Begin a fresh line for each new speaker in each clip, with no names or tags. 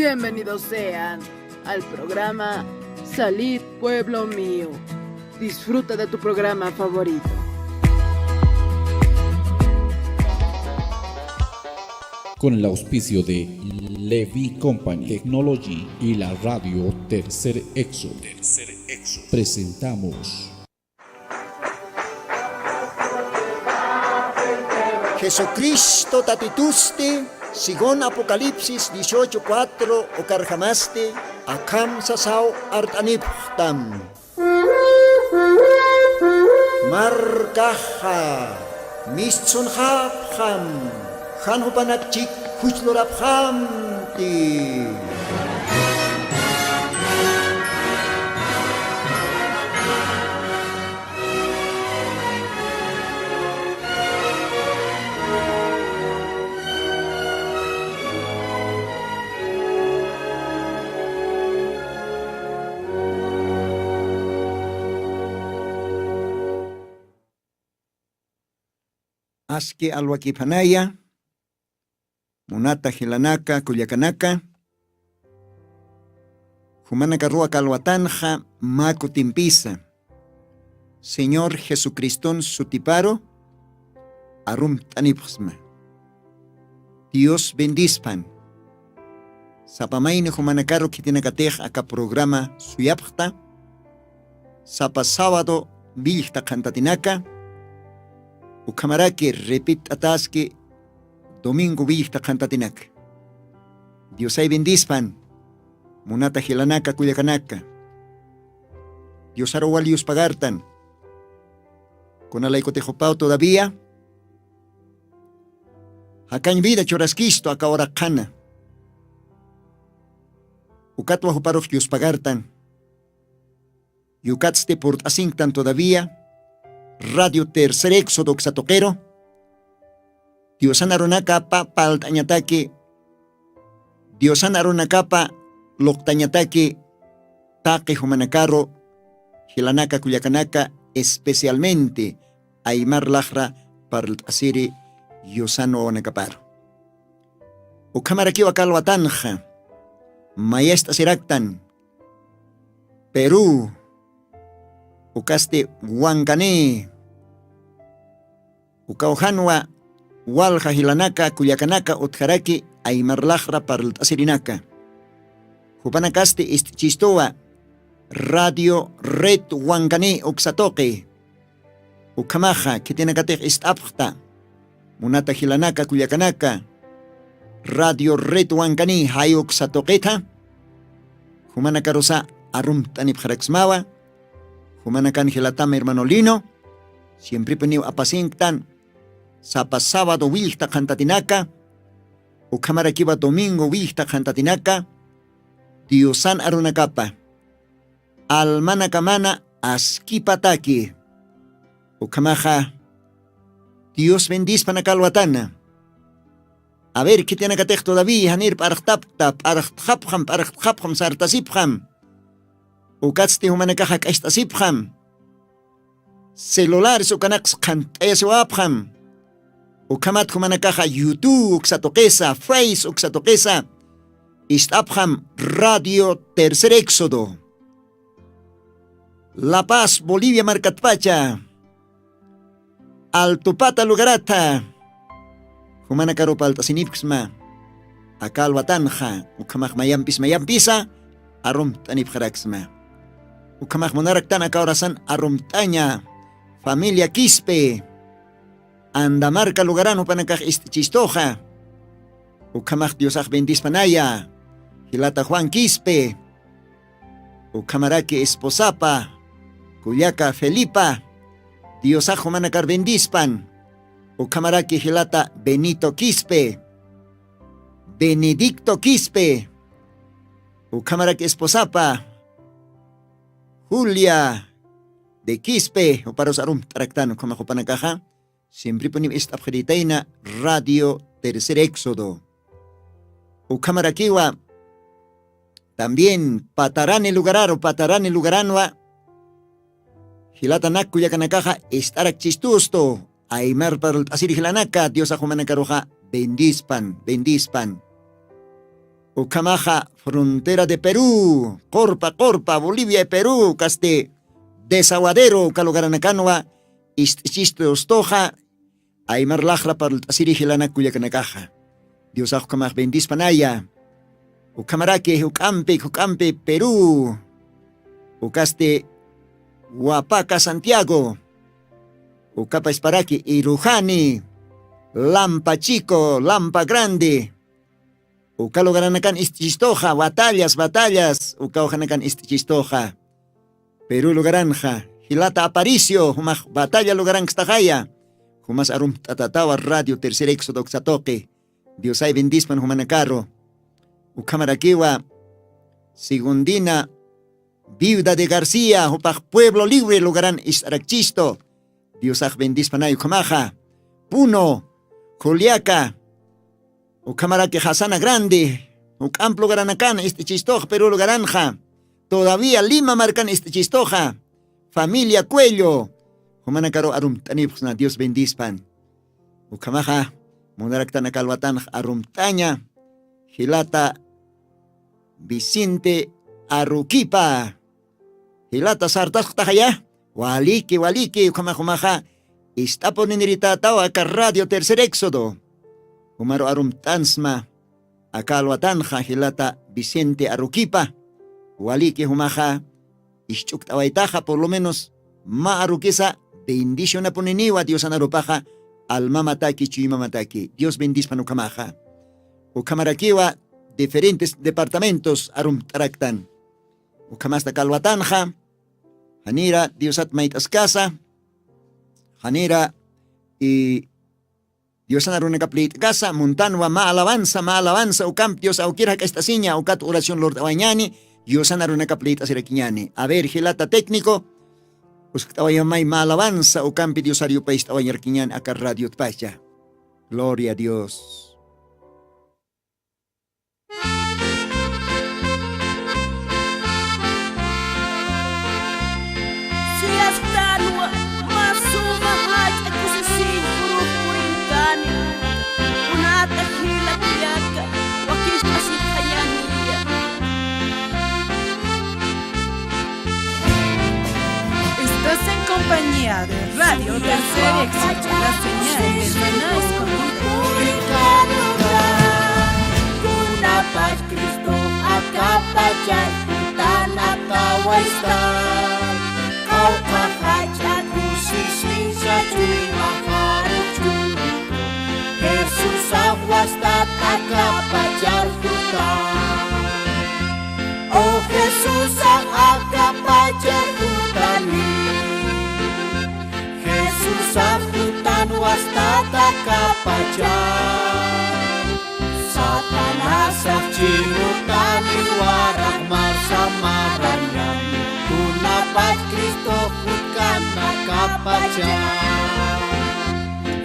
Bienvenidos sean al programa Salid Pueblo Mío. Disfruta de tu programa favorito.
Con el auspicio de Levi Company Technology y la radio Tercer Éxodo, presentamos
Jesucristo tatituste, según Apocalipsis 18:4 o carjamaste, akam sasao artaniptam. Markaha, mistsun hapham, hanhupanakchik hujlorabhamti. Aski alwakipanaya, munata hilanaka kuyakanaka, humanaka rua kalwatanja makutimpisa. Señor Jesucristón sutiparo, arum tanipsma. Dios bendispan. Sapamaine humanakaro kitinakatej aka programa suyapta. Sapa sábado vilta cantatinaka. Ukamaraki repit ataski domingo vista cantatinak. Dios ay bendispan. Munata hilanaka kuyakanaka. Dios arawalius pagartan. Con alaiko tejopao todavía. Hakan vida chorasquisto acá ahora cana. Ukatwa huparok Dios pagartan. Yukatste por asingtan todavía. Radio Tercer Éxodo Xatoquero. Diosan aronacapa paltañataki. Diosan aronacapa loctañataki. Taque humanacaro. Hilanaka kuyakanaka. Especialmente Aymar Lajra para el asiri Yosano Onacaparo. Ukamarakiwa Calvatanja. Maestra Siraktan. Perú. Ukaste Huancané, Ukaujanwa, Walja Hilanaka, Cuyacanaka, Utjaraki, Aymarlajra para el Asirinaka. Jupanakaste Chistoa, Radio Red Huancané, Uxatoque, Ukamaja, Kitinakate Istapta, Munata Hilanaka, Cuyacanaka, Radio Red Huancané, Hayuxatoqueta, Humanakarosa, Arum Tanipjaraxmawa, Humanakan hilatama hermano Lino, siempre peniu apasingtan, sapa sábado wilta cantatinaka, ukamarakiba domingo wilta cantatinaka, diosan arunakapa, almanakamana askipataki, ukamaja, Dios bendispanacalwatana. A ver, ¿qué tiene que tener todavía? Hanir parachtapta, parachtapjam, sartasipjam. Ukatste humanakajak estasipjam. Celulares ukanax kantayasuapjam. Ukamat humanakaja YouTube uxatoquesa, Face uxatoquesa. Istapjam Radio Tercer Éxodo. La Paz, Bolivia, Marcatpacha. Altupata Lugarata. Humanakaro paltasinipxma. Akalwatanja. Ukamaj mayampisa. Arum tanipjaraxma. Ukamaj monaraktan akaurasan arumtaña, familia Quispe, Andamarca lugarano panakaj chistoja. Ukamaj Diosaj bendispanaya, Hilata Juan Quispe, Ukamaraki esposapa, Cuyaca Felipa, Diosaj manakar bendispan, Ukamaraki Hilata Benito Quispe, Benedicto Quispe, Ukamaraki esposapa, Julia de Quispe, o para usar un tractano como Jopanakaja, siempre ponemos esta abjeritaina Radio Tercer Éxodo. Ukamarakiwa, también Patarane Lugararo, Patarane Lugaranwa, Hilatanak Kuyakanakaja, Estarak Chistusto, Aymar para Asir Hilanaka, Dios Ajumanakaroja, bendispan. Ucamaja, frontera de Perú, Corpa, Bolivia y Perú, caste desaguadero, Calogaranacanua, Chiste Ostoja, Aymar Lajra para el Tasirigilana Cuyacanakaja. Dios Ajkamaj bendispanaya. Ucamarake, Ucampe, Perú. Ucaste Huapaca, Santiago. Ucapa Esparaki, Irujani. Lampa Chico, Lampa Grande. Ucalogaranacan Istichistoja, batallas. Ucaojanacan Istichistoja. Perú Lugaranja. Hilata Aparicio, Humaj Batalla Lugaran Xtajaya. Humas Arum Tatatawa Radio Tercer Éxodo Xatoque. Dios ay bendispan Humanacarro. Ucamaraquiwa. Segundina. Viuda de García, Upaj Pueblo Libre Lugaran Istarachisto. Dios ay bendispan ay Ucamaja. Puno. Juliaca. Ucamaraqui Hasana Grande. Ucamplo Garanacan Chistoja, Perú Lugaranja. Todavía Lima marcan Chistoja. Familia Cuello. Humanacaro arum tanipsna Dios bendispan. Ucamaja. Munaraktan Calvatan Arumtaña. Hilata Vicente Aruquipa. Hilata Sartaj Tajaya. Waliki, Ucamajumaja. Está poniendo acá Radio Tercer Éxodo. Humaro Arumtansma. Acalwatanja Hilata Vicente Aruquipa. Waliki Humaja. Ishchuktawaitaja por lo menos. Ma Aruquesa. Bendición a poniniwa Dios anarupaja. Alma mataki, chuyima mataki. Dios bendispan Ucamaja. Ucamaraquiwa, diferentes departamentos arum taraktan. Ucamasta Calvatanja. Hanira, Diosat maitas casa. Hanira y Dios anaruna caplit casa. Montanwa ma alabanza. Ucamp Dios auquira que esta siña. Ucat oración Lord Abañani. Dios anaruna caplit asiraquiñani. A ver, gelata técnico. Usktawayamay malabanza o campi diosario país tawayarquiñan acá Radio Tpaya. Gloria a Dios.
Compañía de Radio Tercer Éxodo, la señal del maná escondida.
Kuna paz Cristo akapachan, utana kawaistan. Kau kakachan, kusisin sa chui makaruchu. Jesus aguastat akapachan hutan. Oh Jesus akapachan hutani. Sahutan wastata kapacan. Satanas cinutan warak marsamarannya. Kunapat Kristo hutkan kapacan.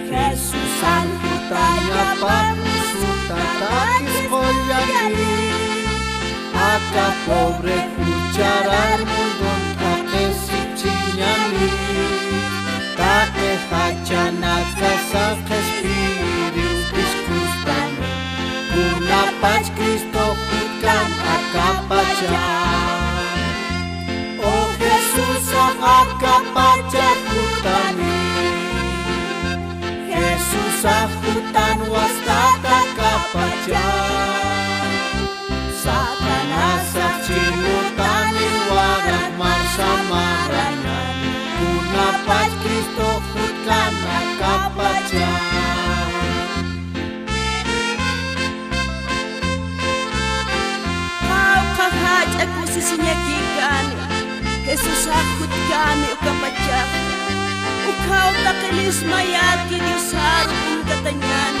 Jesusan hutanya panusutan takis kolyani. Aka pobre hujaran mundon akesipcinyani. Take hachanak sa espiritu diskustan. Kunapat Kristo hutkan akapacan. Oh Jesus akapacan hutani. Jesus hutan wastata kapacan. Satanas cinutani warak marsamarannya. Kunapat Kristo hutkan akapacan.
Kau kahaj aku sisinyagikan. Jesus hutkan ukapacan. Ukau takilis mayaki Diyos harap katanyan.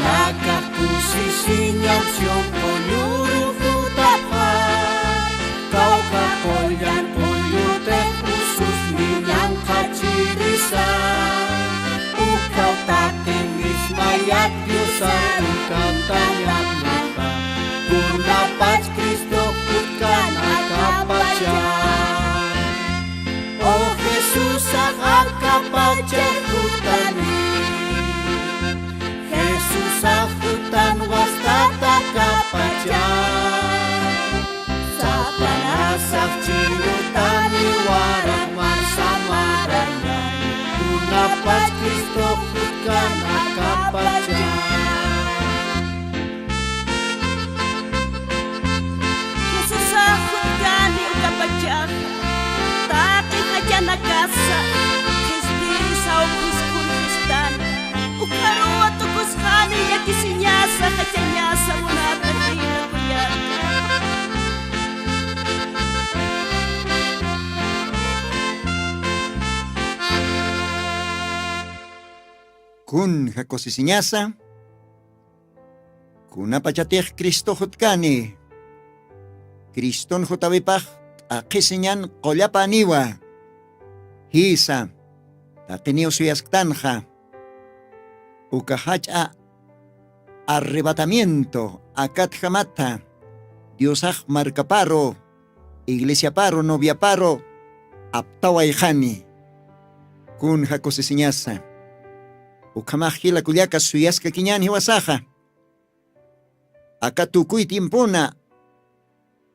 Nakapusisinyam siyong ponyuro hutapan. Kau kapolyan polyutek usus ninyang kacirisan. Ukau tatingis mayat Diyosan ukang tanyag lupa. Kunapat Kristo hutkan akapacan. Oh Jesus akapacha hutani Jesus hutan wastata kapacha sa panasak cinutani warang marsamaranya tunapas Kristo hutkan akapacha
Jesus hutkan akapacha taki haja nakasa Kristi sao kuskun kristan Ukaruwa tukus hani ya kisinyasa kachanyasa munata hina kuyaka
Kun hakosisinyasa, kuna pachatih Kristo hutkani, Kriston hutawipah akisinyan kolyapaniwa, hisa, takiniw suyasktanha, ukahacha arrebatamiento, akat jamata, Diosaj marcaparo, iglesia paro, novia paro, aptawayjani, kun hakosisinyasa. Ukamahila kulyaka suyaska kinyan hiwasaja. Aka tukuy tiempona.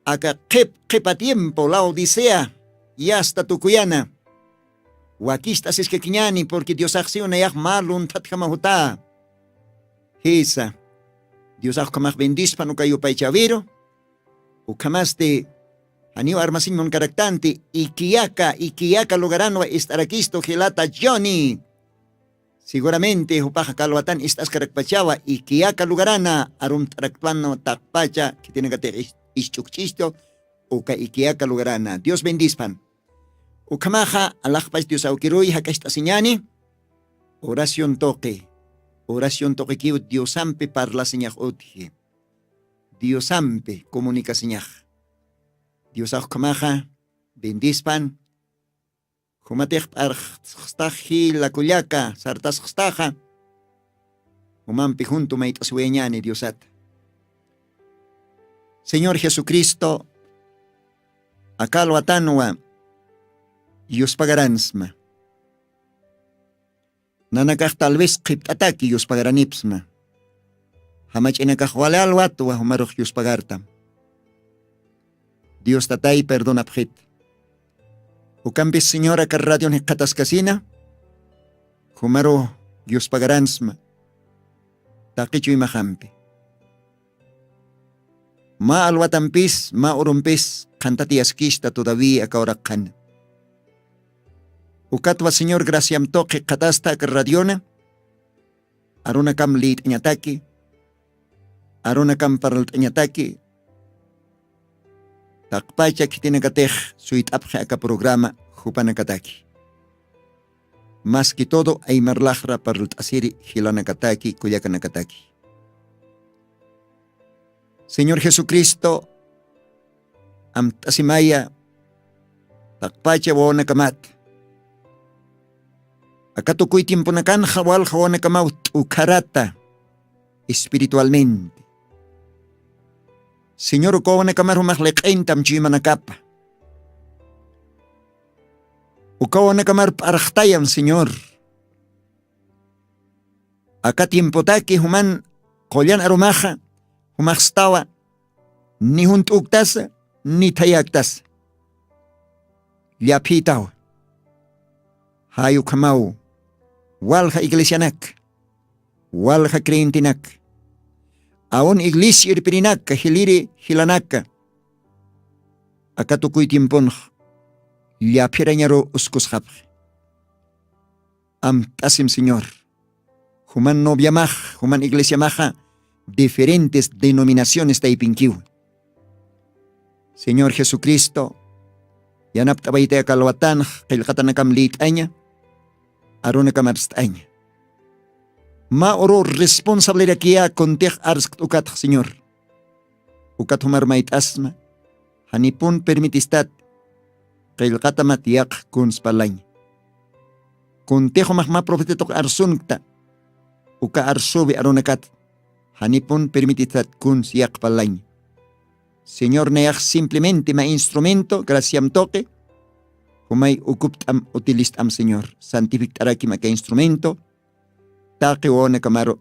Aka kepa tiempo la odisea. Y hasta tukuyana. Wakista siske kinyani porque Dios aksi una yak malun tatjamahuta. Hisa. Dios akamah bendispan ukayo paichaviro. Ukamaste aniu armasin mon karaktante. Ikiyaka lugarano estarakisto gelata Johnny. Seguramente hupaja kalwatan estas karakpachawa y kiaka lugarana arum taraktuano takpacha que tiene que tener ischukchisto o ka ikiaka lugarana. Dios bendispan. Ukamaja alakpach Dios aukiruy hakasta siñani. Oración toque kiu Dios ampe parla señaj otje. Dios ampe comunica señaj. Dios aucamaja bendispan. Humatech archstaji la kulyaka, sartas chstaja. Humampi junto mait asueñani Diosat. Señor Jesucristo, akalo atanwa, Dios pagaransma. Nanakach tal vez kiptataki Dios pagaranipsma. Hamach inakachwale alwatwa humaroch Dios pagartam. Dios tatay perdona pjit. Ucampis señora carradion hekatascasina, humaro Dios pagaransma, taquichu imajampi. Ma alwatampis, ma urumpis, cantati asquista todavía cauracan. Ucatwa señor graciam toque catasta carradiona, aruna cam lit ñataki, aruna cam paralt ñataki, takpacha que tiene katej suit apje acá programa jupanakataki. Más que todo hay marlajra para el asiri hilanakataki kuyakanakataki. Señor Jesucristo, amtasimaya takpacha wonakamat. Acá tukuy tiempo nakan hawal hawanakamaut ukarata espiritualmente. Señor, ukawana kamar humahleqintam chimanakapa. Ukawana kamar parachtayam, Señor. Acá tiempo taki human kolyan arumaja, humahstawa, ni huntuktasa, ni tayaktas. Liapitaw. Hayu kamau, walha iglesianak, walha creintinak. Aun iglesia irpirinaka, hiliri hilanaka. Akatukuy tiempon, liapiranyaro uskushap. Tasim Señor. Human novia maj, human iglesia maja, diferentes denominaciones taipinkiw. Señor Jesucristo, yanaptabayte akalwatan, kilkatanakam liitaña, arunakam arstaña. Ma oro responsable kia kontej arsk ukat, Señor. Ukat humar mait asma, hanipun permitistat, kilkatamat yak kunspalañ. Kontejo mahma profetetok arsunkta, uka arsubi arunakat, hanipun permitistat kuns yak palañ. Señor neach simplemente ma instrumento, graciam toque, Humay ukuptam utilistam Señor. Santificaraki maka instrumento. Taqiwona kamaro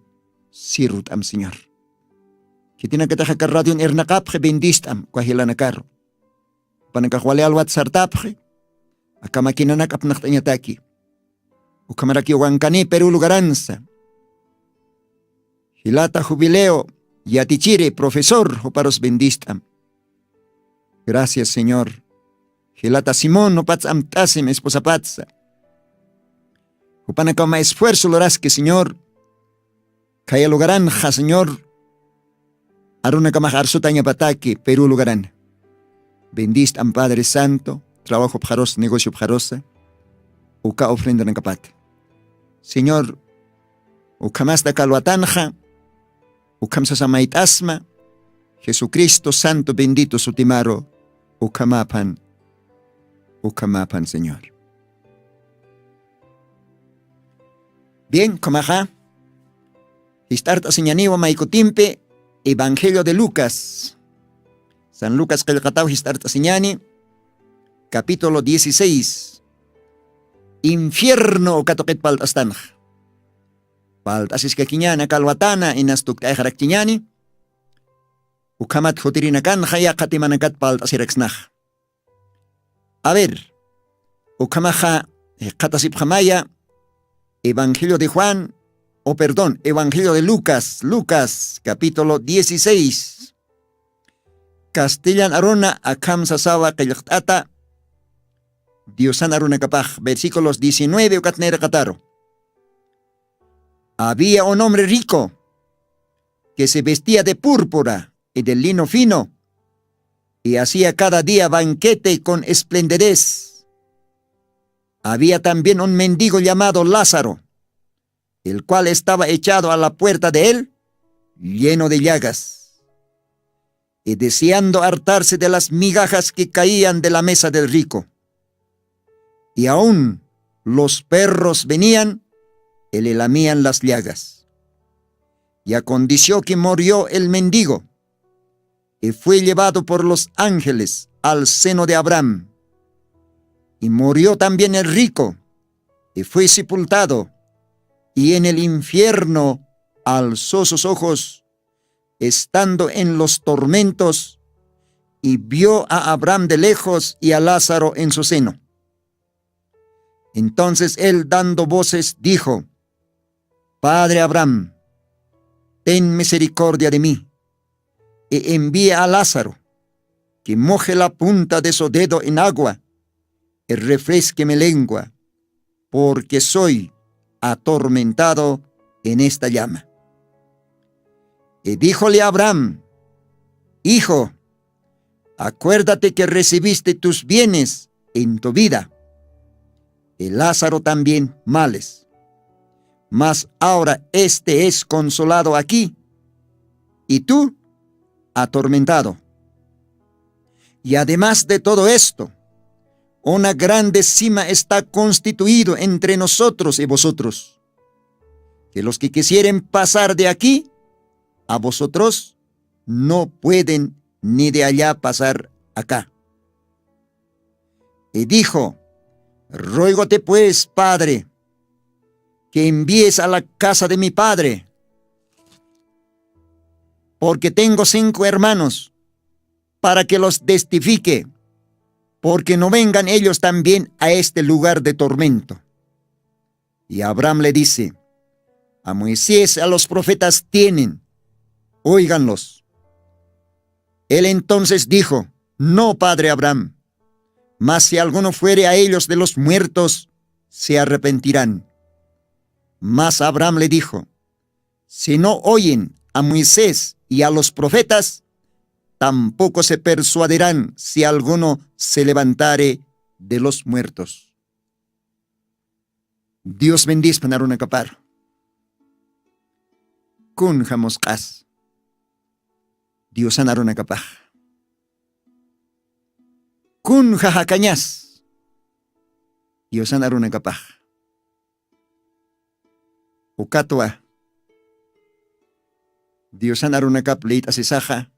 sirutam Señor. Kitina kataja radio ernakapje bendistam kwahilana karo. Panakakwale alwat sartapje. Akamakinanak apnaktanyataki. Ukamaraki wankani Perú lugaranza. Hilata jubileo. Yatichire, profesor, oparos bendistam. Gracias, Señor. Hilata Simón, opats amtasim, esposa patsa. Upanakama esfuerzo lorasque, Señor. Kaya lugaranja, Señor. Aruna kamajarso taña pataki, Perú lugaran. Bendistam, Padre Santo. Trabajo pjaros, negocio pjarosa. Uka ofrenda nakapat. Señor, ukamasta kalwatanja. Ukamsasamait asma, Jesucristo Santo bendito sutimaro, ukamapan, Señor. Bien, comaja, Histarta señaniwa maikotimpe, Evangelio de Lucas, San Lucas Calcatao Histarta señani, capítulo 16, Infierno katoket paltastanj. Paltasis kakinyana kalwatana inastuk tay haraktinyani. Ukamat hutirinakan haya katimanakat paltasiraksnah. A ver, ukamaja katasip jamaya, Evangelio de Juan, Evangelio de Lucas, capítulo 16. Castellan arona akam sasawa kayaktata, Diosan aruna kapaj, versículos 19 ukatnera kataro. Había un hombre rico que se vestía de púrpura y de lino fino y hacía cada día banquete con esplendidez. Había también un mendigo llamado Lázaro, el cual estaba echado a la puerta de él, lleno de llagas, y deseando hartarse de las migajas que caían de la mesa del rico. Y aún los perros venían y le lamían las llagas. Y aconteció que murió el mendigo y fue llevado por los ángeles al seno de Abraham. Y murió también el rico y fue sepultado, y en el infierno alzó sus ojos, estando en los tormentos, y vio a Abraham de lejos y a Lázaro en su seno. Entonces él, dando voces, dijo: Padre Abraham, ten misericordia de mí, y envía a Lázaro, que moje la punta de su dedo en agua, y refresque mi lengua, porque soy atormentado en esta llama. Y díjole a Abraham: Hijo, acuérdate que recibiste tus bienes en tu vida, y Lázaro también males. Mas ahora este es consolado aquí, y tú atormentado. Y además de todo esto, una grande cima está constituido entre nosotros y vosotros, que los que quisieren pasar de aquí a vosotros no pueden ni de allá pasar acá. Y dijo: Ruégote pues, Padre, que envíes a la casa de mi padre, porque tengo 5 hermanos, para que los testifique, porque no vengan ellos también a este lugar de tormento. Y Abraham le dice: A Moisés y a los profetas tienen, óiganlos. Él entonces dijo: No, padre Abraham, mas si alguno fuere a ellos de los muertos, se arrepentirán. Mas Abraham le dijo: Si no oyen a Moisés y a los profetas, tampoco se persuadirán si alguno se levantare de los muertos. Dios bendice panaruna kapar. Kun jamoskas. Dios anaruna kapaj. Kun jajakañas. Dios anaruna kapaj. Ukatwa. Dios anaruna kap leit asisaja.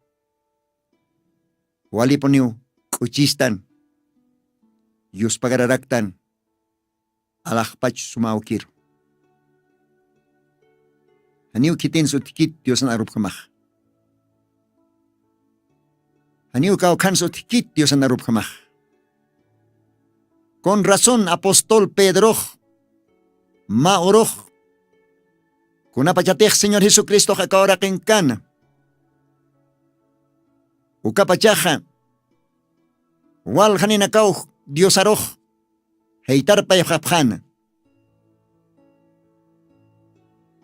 Wali poniu kuchistan. Dios pagararaktan alakpach sumaukir. Haniu kitin su tikit Dios na arup kamah. Haniu kau kan su tikit Dios na arup kamah. Con razón apóstol Pedro maoroh kuna pachatech Señor Jesucristo hakahora kenkana. Uka pachaja wal hanina kau Dios aroh heitar payapjana.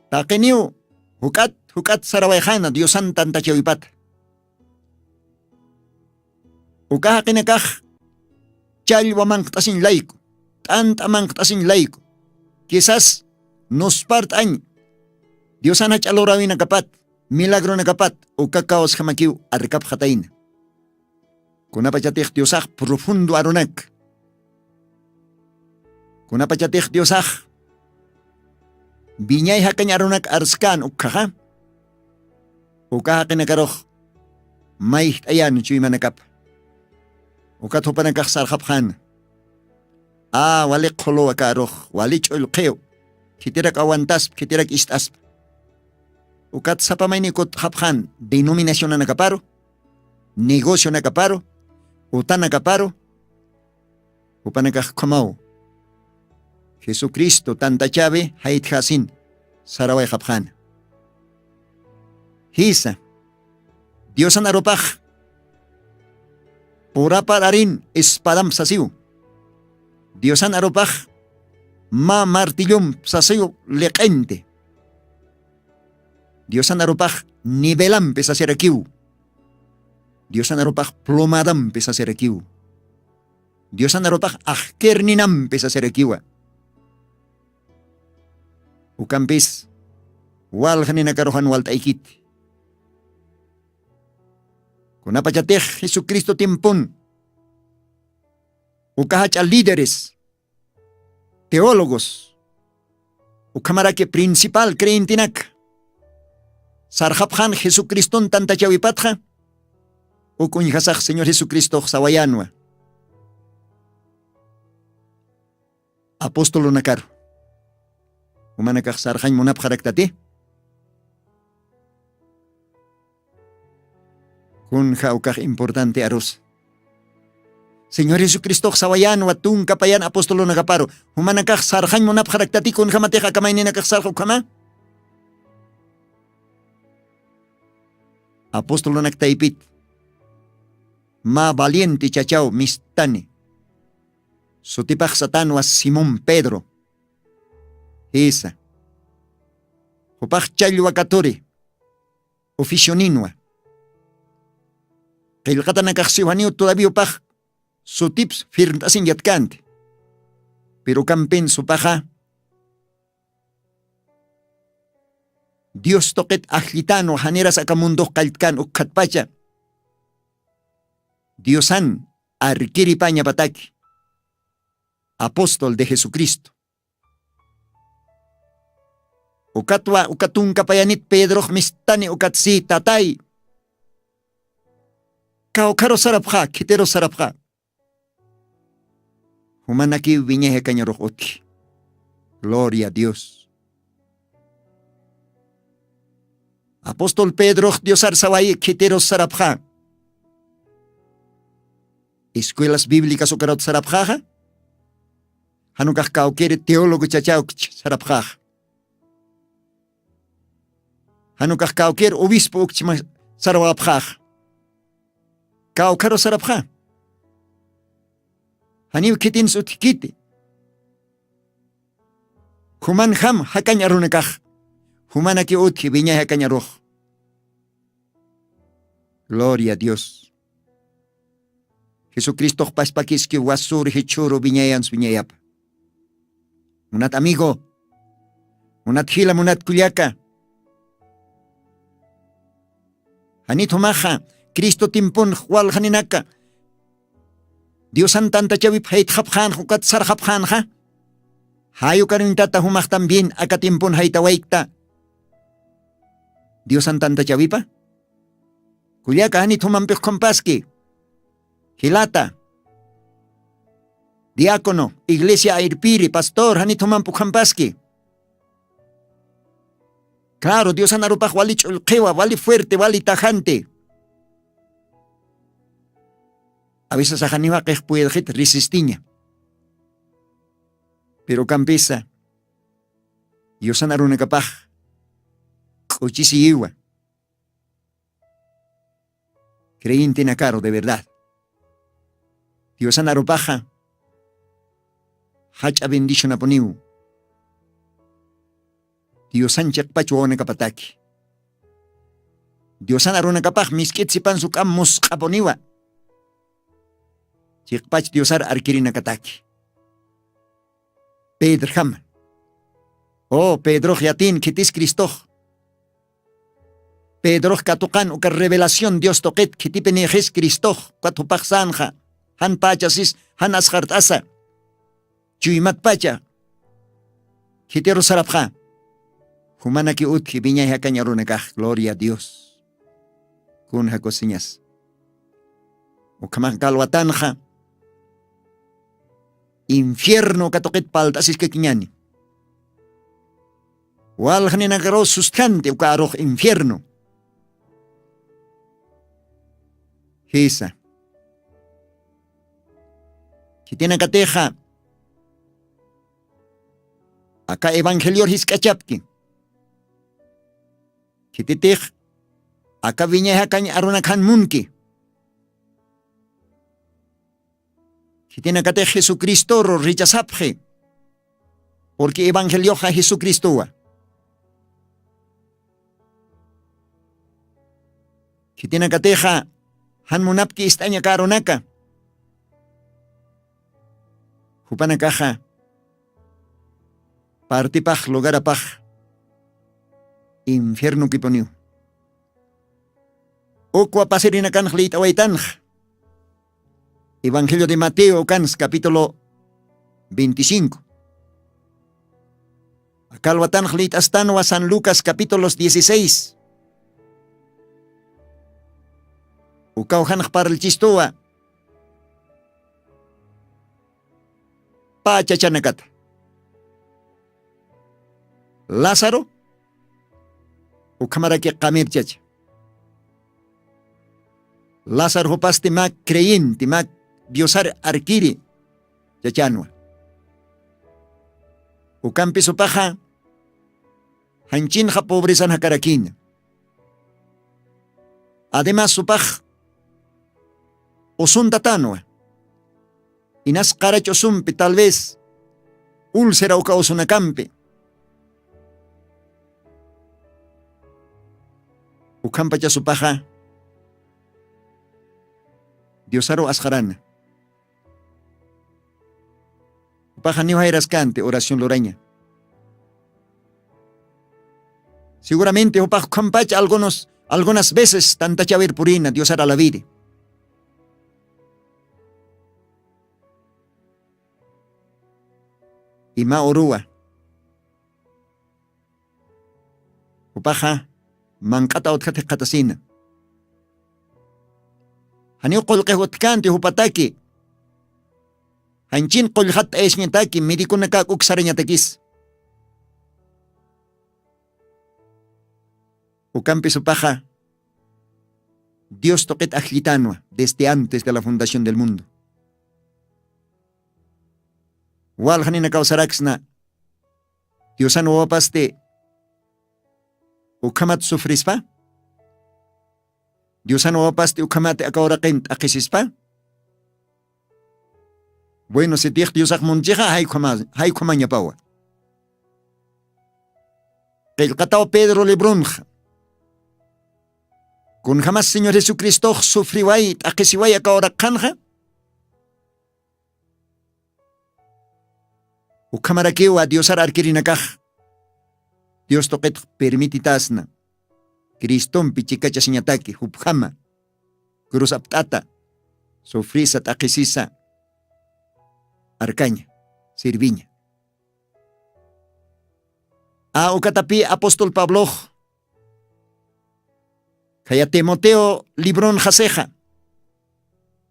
Takeniu hukat sarawayjana Diosan tantachawipat. Uka hakinakaj chalwa mangtasin laiko, tanta mangtasin laiko. Quizás nos partan Diosan hachalorawi na kapat, milagro na kapat, uka kaos hamakiw arkap hatayin. Kuna pachatich Diosak profundo arunak. Kuna pachatich Diosak binyay hakanya arunak arskan ukkaha. Uka hakinakaroh may ayan chuy manakap. Uka thupanakak sarkhaphan. Wali kholo akaroh, wali chul qew. Kitirak awantas, kitirak istas. Ukat sa pamainikot haphan, denominasyon na nakaparo, negosyo na kaparo, utan na kaparo, upanakak kumaw. Jesucristo tanta chave hait hasin, saraway haphan. Hisa, Dios ang arupach, pura pararin espadam sasiw. Dios ang arupach, ma martilyum sasiw leqente. Dios ang arupach, nivelam pesa serakiw. Dios ang arupach, plomadam pesa serakiw. Dios ang arupach, ahkerninam pesa serakiwa. Ukampis, wal hanina karohan wal taikit. Kuna pachatech Jesucristo timpun. Ukahach al líderes, teólogos, ukamarake principal creyentinak. Sarhaphan Jesucriston tantachawipatja. Ukunyhasaj Señor Jesucristo sawayanwa. Apóstolo nakar. Umanakak sarhan munap karaktati. Kun haukak importante arus. Señor Jesucristo sawayanwa tung kapayan apóstolo nakaparo. Umanakak sarhan munap karaktati kun hamateja kamay ni nakasarho kama. Apóstolo naktaipit. Ma valiente chachao mistane. Sutipach satan was Simón Pedro. Esa. Hupach chalwa katore. Oficioninwa. Kailkata nakaksiwaniw todavía upach. Sutips firmtasin yatkante. Pero kampen supaja. Dios toket ahlitano haneras akamundo kaltkan ukatpacha. Diosan arkiripaña pataki. Apóstol de Jesucristo. Ukatwa ukatun kapayanit Pedro mistani ukatsi tatay. Kaukaro sarapha, kitero sarapha. Humanaki viñeje kañaroh uti. Gloria a Dios. Apóstol Pedro Diosar sawai kitero sarapha. Escuelas bíblicas ukarot sarapha. Hanukah kau kere teólogo chachau sarapha. Hanukah kau kere obispo ukchima sarapha. Kau karo sarapha. Haniu kitin sutikiti. Human ham hakanya runakah. Humanaki utki viña hakanya roh. Gloria a Dios. Jesucristo paspakiski wasur hichuro viñayan viñayap. Unat amigo. Unat hila munat kulyaka. Hanit humaja. Cristo timpun wal haninaka. Diosan tanta chawip hait haphan hukat sar haphan ha. Hayo karin tata humak tambien akatimpun haitawaikta. Diosan tanta chawipa. Kulyaka hanit humampik kompaski. Hilata. diácono, iglesia airpiri, pastor, hanitoman pujampaski. Claro, Dios anarupaj wali chulqewa, wali fuerte, wali tajante. A veces ajaniwa que puede gente resistiña. Pero campesa, Dios anaruna capaj, uchisi iwa. Creyente na caro, de verdad. Dios anarupaja, hacha bendición aponiu. Dios anchak pachuone kapataki. Dios anaruna kapaj miskit si pansuk amos kaponiwa. Chikpach Diosar arkirina kataki. Pedro Ham. Oh, Pedro yatin kitis Cristo. Pedro katukan uka revelación Dios toket kitipeni jes Cristo katupaj sanja. Han pachasis han ashartasa. Chuymat pacha. Kitero sarapja. Humana ki utki viña yakanyarunakaj. Gloria a Dios. Kun hakosiñas. Ukamang kalwatanja. Infierno katoket paltasis ke kiñani. Wal haninagaro sustante ukaroj infierno. Hisa. Kitina kateja. Aka evangelio hiskachapki. Kititej. Aka viñeja kañ arunakan munki. Kitina kate Jesucristo ro rechazapje. Porque evangelio ja Jesucristo. Kitina kateja han munapki istaña karonaka. Hupana caja. Partipaj lugar apaj. Infierno kiponiu. Okwa pasirina kanjlit awaitanj. Evangelio de Mateo Cans capítulo 25. Akalwatanjlit astano a San Lucas capítulos 16. Ukauhanj para el chistoa. Pachachanakata. Lázaro. Ukamara que kamir chacha. Lázaro hopaste mak creyente, mak diosar arkiri. Chachanwa. Ukampi supaja. Hanchinja pobreza hakarakin. Además supaj. Osun tatanwa. Inas karacho sumpi tal vez. Úlcera o causunacampe. Ukampa cha supaja. Diosaro asjarana. Upaja ni cante oración loraña. Seguramente upaja campacha algunas veces tanta chaver purina Diosara la vida. Ima orua. Upaja mankata otkate katasina. Hani qolqe otkanti hupataki. Hanchin qolhat esnyataki midikuna uksarañatakis. Ukampi supaja. Dios toquet agitanua desde antes de la fundación del mundo. Wal hanina kausaraxna. Diosano wapaste. Ukamat sufrispa. Diosano wapaste ukamate akauraqent akisispa. Bueno, si tij Diosak munjeja hay kumaña pawa. El catao Pedro Lebrunja. Kun jamás Señor Jesucristo sufriway akisiway akauraqanja. Ukamarakiwa Diosar arkirinakaj. Dios toquet permititasna. Criston pichicacha siñataki, hupjama. Cruz aptata. Sofrisa taquisisa. Arcaña. Sirviña. A ukatapi apóstol Pablo. Kaya Timoteo libron jaseja.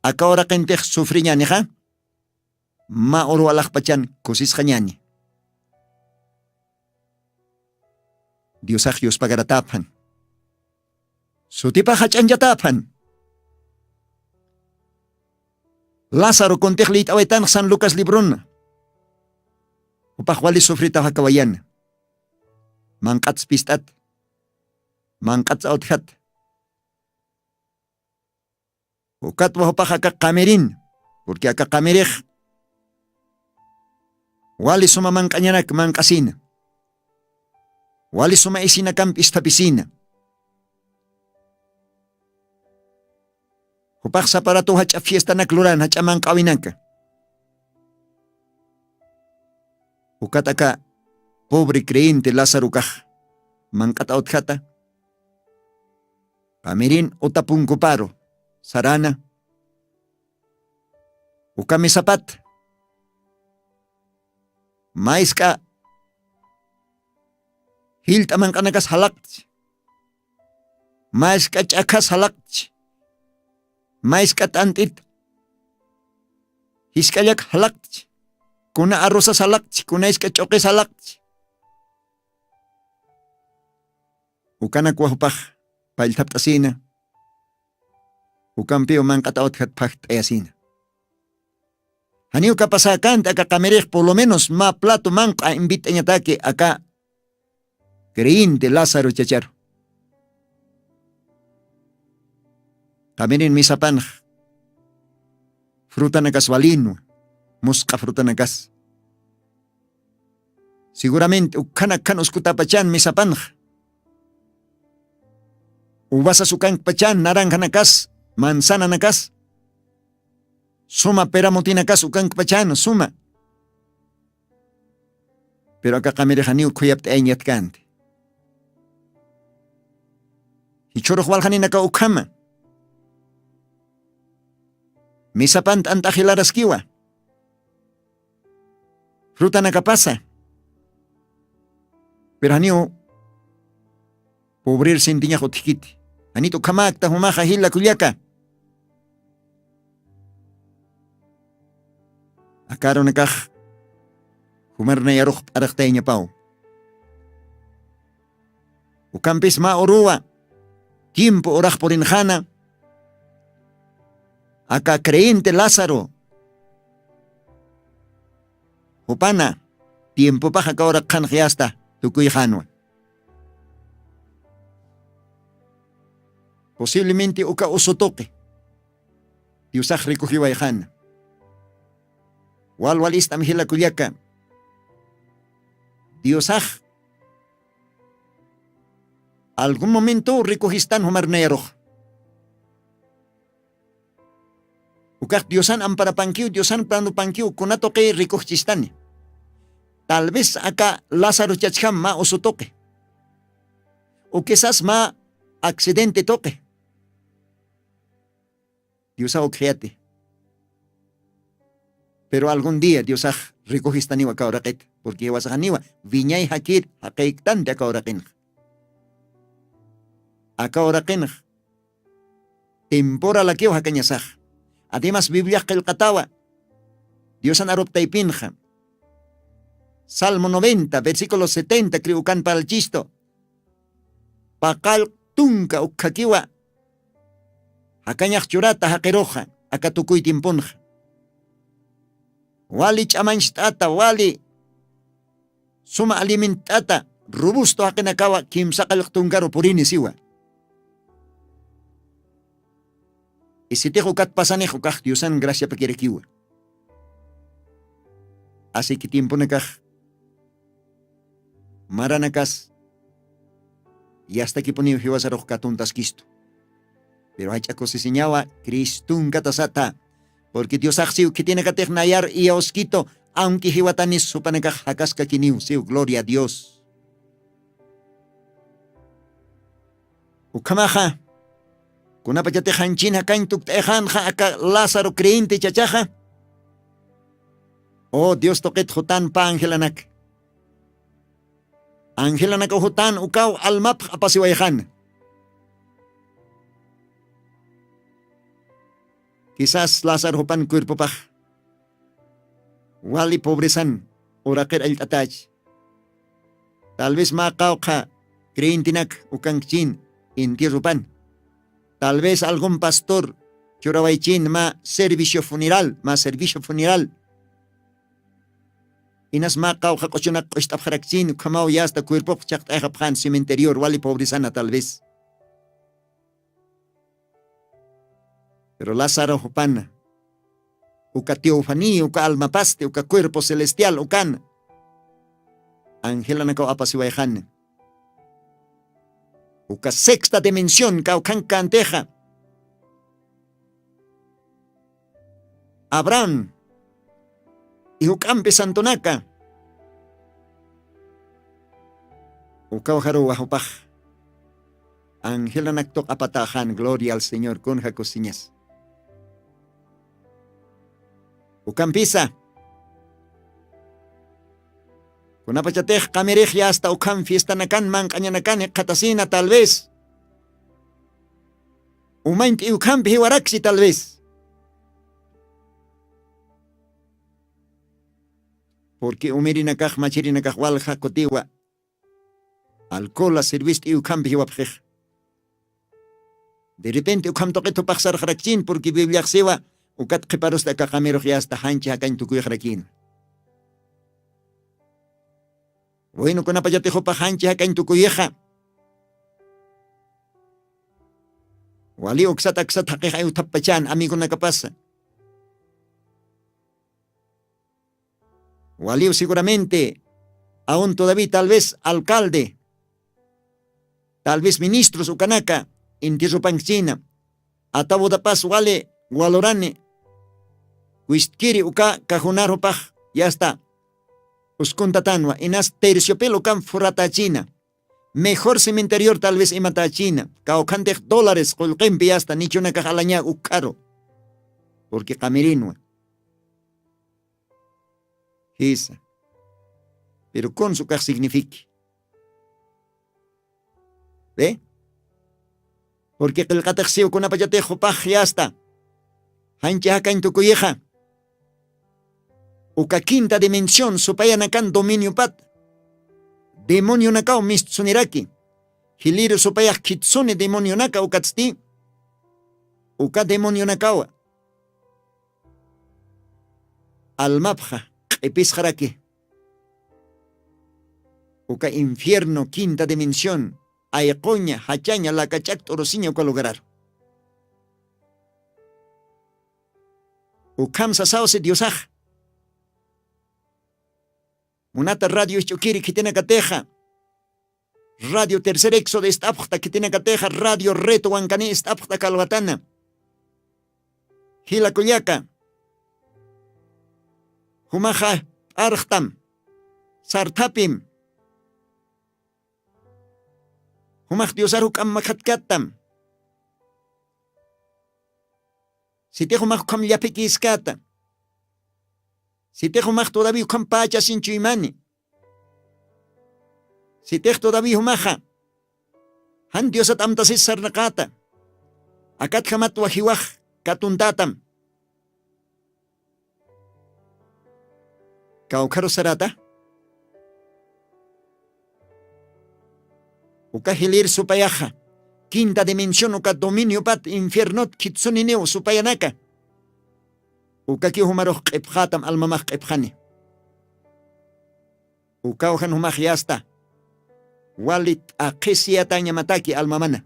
Acá ahora gente sufriña neja. ma oro alakpachan kusis kanyani. Dios agios pagaratapan. Sutipa hachanjatapan. Lázaro kontehlit awetan San Lucas libron. Upahwali sufrita hakawayan. Mangkats pistat. Mangkats outhat. Ukat wahupah kamerin. Porque kamerich. Wali suma mangkanyanak mangkasin. Wali suma isinakam istapisina. Upah sa parato hacha fiesta na kluran hacha mangkawinaka. Ukataka pobre creyente Lázaro kah mangkataot kata. Pamirin utapung kuparo sarana. Ukami sapat. Mais ka hilt amang kanakas halakt. Mais ka chakas halakt. Mais ka tantit. Hiskalyak halakt. Kuna arosa salakt. Kuna iska choke salakt. Ukanak wahupah pailtap tasina. Ukampi umang kataot hatpaht ayasina. Haniu kapasakan taka kamerich por lo menos ma plato manka invita nyatake acá creyente Lázaro chacharo. También en misapan fruta nakas walino, musca fruta nakas. Seguramente ukanakan uskutapachan misapan. Ubasa sukan pachan naranja nakas, manzana nakas. Suma pera motinakas ukan pachan suma. Pero acá kamerejaniu kuyapte aynyat kante. Hichoro walhani naka ukama. Misapant antahilaras kiwa. Fruta nakapasa. Pero haniu pobrir sintinya kotikiti. Anito kamak tahumaha hila kulyaka. Akaro nakah humar na yarok araktay niya pao. Ukampis ma orua. Tiempo orak porinjana. Aka creyente Lázaro. Upana. Tiempo pa haka orak kan hiyasta. Tukuy hanwa. Posiblemente uka usotoke. Diusak rikuhiway hana. Walwalis tamhila kulyaka. Diosaj. Algún momento recogistan humar neyaroj. Ukak Diosan ampara pangkiu, Diosan plano pangkiu, kunatoke recogistan. Tal vez acá Lázaro chacham ma usutoke. O quizás ma accidente toque. Diosa okheate. Pero algún día Dios recogistaniwa kaurakit, porque wasaniwa viñay hakir hakaiktan de akaurakin. Akaurakin. Tempora la kio hakanyasaj. Además Biblia kel katawa. Dios anarop taipinja. Salmo 90, versículo 70, kriukan para el chisto. Pakal tunka ukhakiwa. Hakanyaj churata hakeroja, akatukuy timpunja. Wali chamanchtata, wali suma alimentata, robusto hakinakawa kimsakal tungaro purini siwa. Isitejo kat pasanejo kah Diosan gracia pakirikiwa. Así que tiempo nakah maranakas y hasta que ponía hiwasaroj katuntas kisto. Pero hay chacos se señaba Cristun katasata. Porque Dios axiu que tiene que ternayar y osquito, aunque hiwatanis supanekaj hakaska kiniu, siu, gloria a Dios. Ukamaja, kunapachate hanchina kaintuk tejanja aka Lázaro creyente chachaja. Oh Dios toquet jotan pa angelanak. Angelanak o jotan ukaw almap apasiwayhan. Quizás Lázaro pan cuerpo paj. wali pobresan uraqir altatach. Tal vez maqawqa creyentinak ukankchin intierrupan. Tal vez algún pastor churawaychin servicio funeral. Inas maqawqa qochunak q'isht'apqarakchin kamaw yasta cuerpo chaqt'ayqapqan cementerio wali pobresana tal vez. Pero Lázaro hupana uka teofanía, uka alma paste, uka cuerpo celestial, ukan Ángela nakaw apasiwayhan. Uka sexta dimensión kaukan kanteja. Abraham y ukampe santonaka. Ukaw haro wahupaj. Ángela naktok apatajan, gloria al Señor, con jacosiñas. Ukampisa. Kunapachatej kamerej ya hasta ukam fiesta nakan man kanyanakan katasina tal vez. Umaint y ukam pihiwaraksi tal vez. Porque umirinakaj machirinakaj walja kotiwa. Alcohol serviste y ukam pihiwapjej. De repente ukam toqueto paxar jarakchin porque Biblia sewa ukat qiparos da kakamero ya hasta hanchi hakan tukuy jarakin. Bueno, con apayatejo pajanchi hakan tukuyeja. Wali oksat haqeja utapachan, amigo nakapasa. Wali seguramente, aún todavía tal vez alcalde, tal vez ministros ukanaka, intirrupanchina, atabo da pas wale, walorane, Wistkiri uka kajunaru paj, ya está. Uskuntatanwa, inas terciopelo kan furata china. Mejor cementerio tal vez imata china. $100 colquempi hasta nichuna kajalaña ukaro. Porque camerino. Esa. Pero con su kaj significa. ¿Ve? Porque el cataxio con apayatejo paj ya está. Hancha haka en tu cuyeja. Uka quinta dimensión supayanakan dominio pat. Demonio nakao mistsuniraki. Hiliro supayah kitsune demonio naka ukatsti. Uka demonio nakawa. Almapja epis jaraki. Uka infierno quinta dimensión. Ayacoña, hachaña, la cachak torosiña uka lugarar. Ukam sasao diosaj. Munata radio chukiri que tiene cateja. Radio Tercer Éxodo estapta que tiene cateja. Radio Reto Huancaní estapta calvatana. Hila Cuyaca. Humaja Archtam. Sartapim. Humaj diosaruk ammakatkatam. Si te humaj kam yapikiskata. Si te humaj todavía ukam pacha sin chuimani. Si te todavía humaja. Han diosat amtasis sarnakata. Akat hamat wahiwaj katuntatam. Kaukaro sarata. Uka hilir supayaja. Quinta dimensión uka dominio pat infiernot kitsunineo supayanaka. Uka ki humaroh qibhatam almamah qibhani. Uka uhan humah yasta. Walit aqisiataña mataki almamana.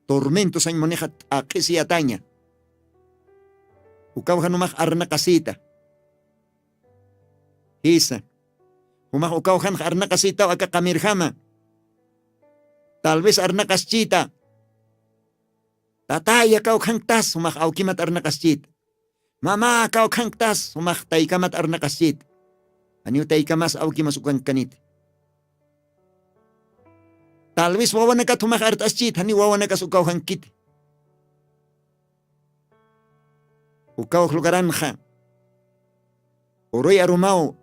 Tormentos añ maneja aqisiataña. Uka uhan humah arnakasita. Isa. Humah uka uhan arnakasita waka kamirhama. Tal vez arnakaschita. Tataya kau kangtas humah aukimat arnakaschit. Mama kau kangtas humah taikamat arnakaschit. Aniu taikamas aukimas ukan kanit. Tal vez wawanakat humah artaschit hani wawanakas ukaw hangkit. Ukaw lugaranja. Oroy arumao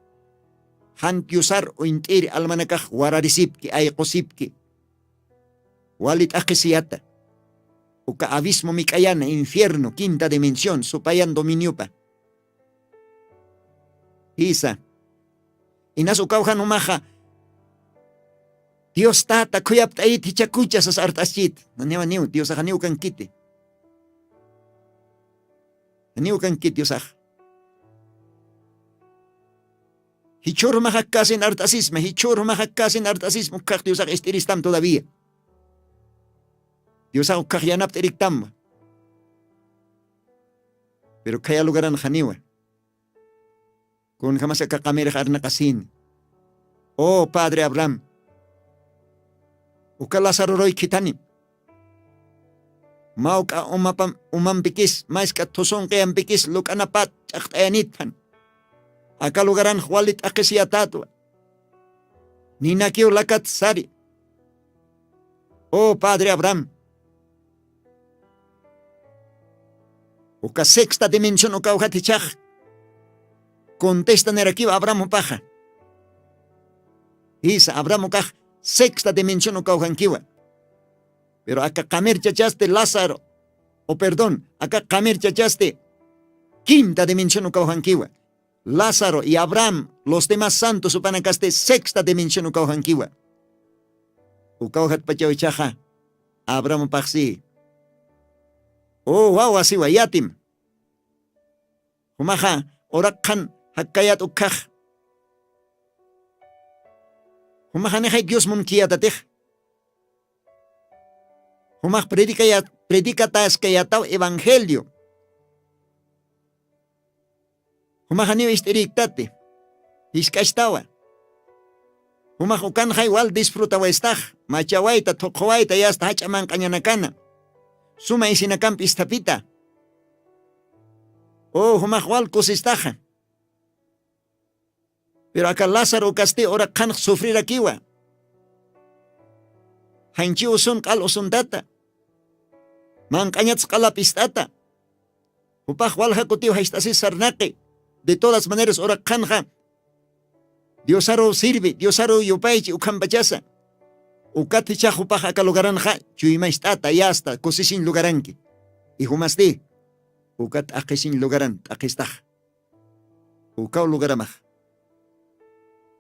hantiusar o intiri almanakah wararisipki ay qosipki. Walit akisiyata. Uka abismo mikayana, infierno, quinta dimensión, supayan dominiopa. Isa. Inas ukawhan umaja. Dios tata kuyapta ay tichakucha sa artasit. Naniwa niu, Dios aha niu kan kiti. Niu kan kiti Dios aha. Hichur mahakasin artasismo, hichur mahakasin artasismo kak Dios aha estiristam todavía. Dios aha ukakyanap teriktam. Pero kaya lugaran haniwa. Kung jamás kakamera arna kasin. Oh Padre Abraham. Uka Lazaro roy kitani. Mauka umampikis, mais ka tusong kayang pikis lukanapat ak ayanitpan. Aka lugaran huwalit akisiatato. Ninakyo lakat sari. Oh Padre Abraham. Uka sexta dimensión uka uhatichak. Contesta nerakiwa Abraham paja. Isa Abraham uka sexta dimensión uka pero acá kamer chachaste Lázaro, o perdón, acá kamer chachaste quinta dimensión uka Lázaro y Abraham, los demás santos upanacaste sexta dimensión uka Ukauhat pachawichaja, Abraham paxi. Oh, wow, así wa yatim. Humaja, orakan hakayat ukaj. Humaja nehay Dios munkiyatatij. Humaj predicatas kayataw evangelio. Humaja niyo isteriktate. Iskashtawa. Humaj ukanjay wal disfrutawa estaj. Machawaita, tokowaita yasta hachaman kanyanakana. Suma isinakamp istapita. Oh, humaj wal kusistaja. Pero acá Lázaro caste ora kan sufrir akiwa. Hanchi usun kal usun tata. Mangkanyat kalapistata. Upaj wal hakutiw haistasi sarnake. De todas maneras ora kanja. Diosaro sirve, Diosaro yupaichi ukampachasa. Ukati cha upaj acá lugaranja. Chuymaistata yasta kusisin lugaranki. Y humasti. Ukat akisin lugaran akistaj. Ukaw lugaramaj.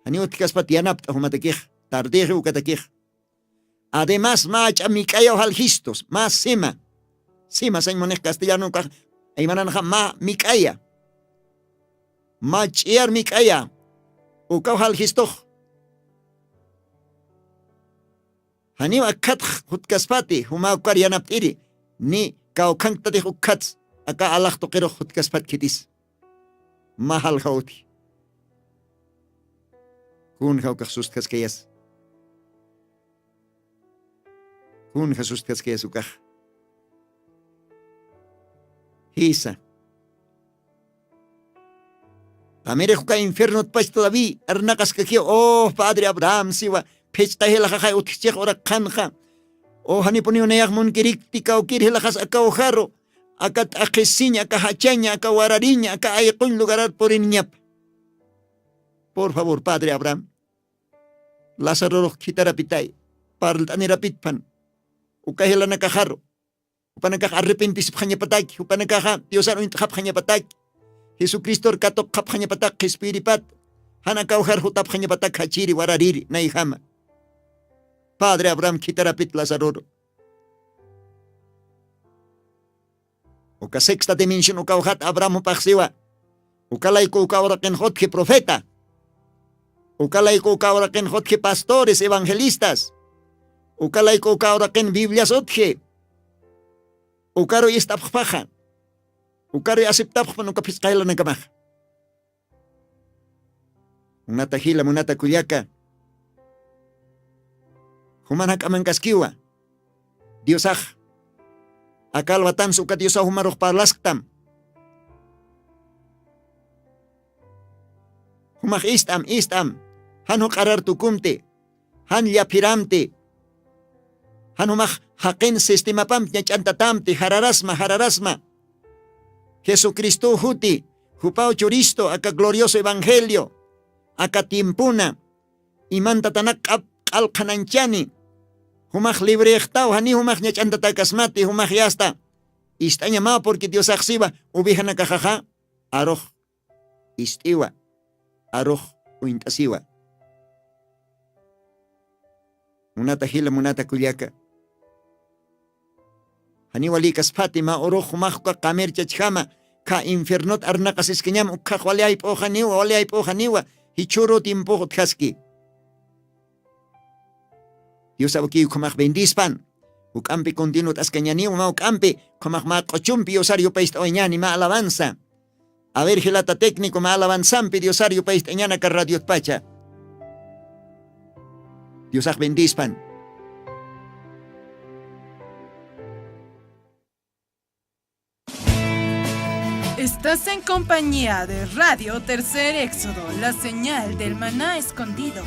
Aniut kaspatianap tahumatekij, tardeje ukatekij. Además, mach amikaya halgistos, más sima. Sima, sa monej castellano, ay mananja ma mikaya. Mach iar mikaya. Ukaw halgistos. Haniu akat hutkaspati, humaukar yanap iri. Ni kaukang tatih ukats, aka alak tokero hutkaspat kitis. Mahal hauti. Kun hau kasus kaskayas. Kun Jesús kaskayas ukah. Hisa. Tamere huka infierno pas todavía. Arnakas kakio. Oh Padre Abraham siwa. Pechta helakakay utichek ora kanja. Oh hanipuni unayak mun kirik tika ukir helakas akaw jaro. Akat akesinya, akahachanya, akawararinya, akaayakun lugarar por inyap. Por favor, Padre Abraham. Lázaro kitarapitay. Paraltanirapitpan. Ukahila nakaharo. Upanakah arrepentis kanya patak. Upanakah Diosaro intakap kanya patak. Jesucristo katok kap kanya patak. Espiripat. Hanakaw harhutap kanya patak. Hachiri warariri. Naihama. Padre Abraham kitarapit Lázaro. Uka sexta dimension ukawhat Abraham paksiwa. Ukalay ko ukawraken hot ki profeta. Ukalay ko ukawraken hot ki pastores, evangelistas. Ukalay ko ukawraken Biblias otje. Ukaro istappajan. Ukaro asiptappan ukapiskayla ng kamah. Unatahila munata kulyaka. Humanak amang kaskiwa. Diosah. Akal watan suka Diosah humarok parlastam. Humak istam. Hanok arar tukumte. Han yapiramte. Hanumak hakin sistema pam chantatamte. Hararasma. Jesucristo huti. Hupao churisto aka glorioso evangelio. Aka timpuna. Iman tatanak al kananchani. Humak libre ektaw. Hani humak chantatakasmati. Humak yasta. Istanya ma porque Dios aksiba. Ubihan nakajaja. Aroj. Istiwa. aruj uintasiwa. Munata hila munata kulyaka. Haniwa likas Fatima uruj humaqqa qamircha chama ka infernot arnaqas iskeñam ukkaq waliay pohaniwa hichuro timpo tkaski. Dios abaki kumaq bendispan. Ukampi continuo ascañaniwa ma ukampi kumaq ma qochumpi Diosario país oñani ma alabanza. A ver, gelata técnico, ma alabanzampi Diosario país teñana ka radio pacha. Dios bendispan.
Estás en compañía de Radio Tercer Éxodo, la señal del maná escondido.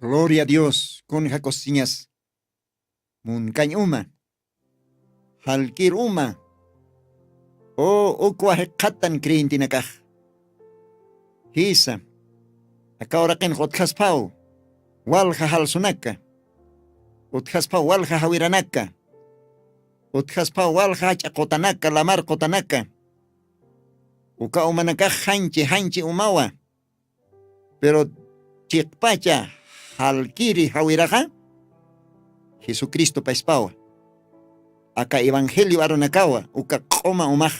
Gloria a Dios, con jacosiñas. Muncañ uma. Halkir uma. O ukwaje katan kriintinakaj. Hisa. Akaurakin hotkaspau. Walja halsunaka. Utkaspau walja hawiranaka. Utkaspau walja chakotanaka, lamar kotanaka. Uka umanakaj hanchi umawa. Pero chikpacha halkiri hawiraja Jesucristo paispawa. Aka evangelio aronakawa uka qoma umaj.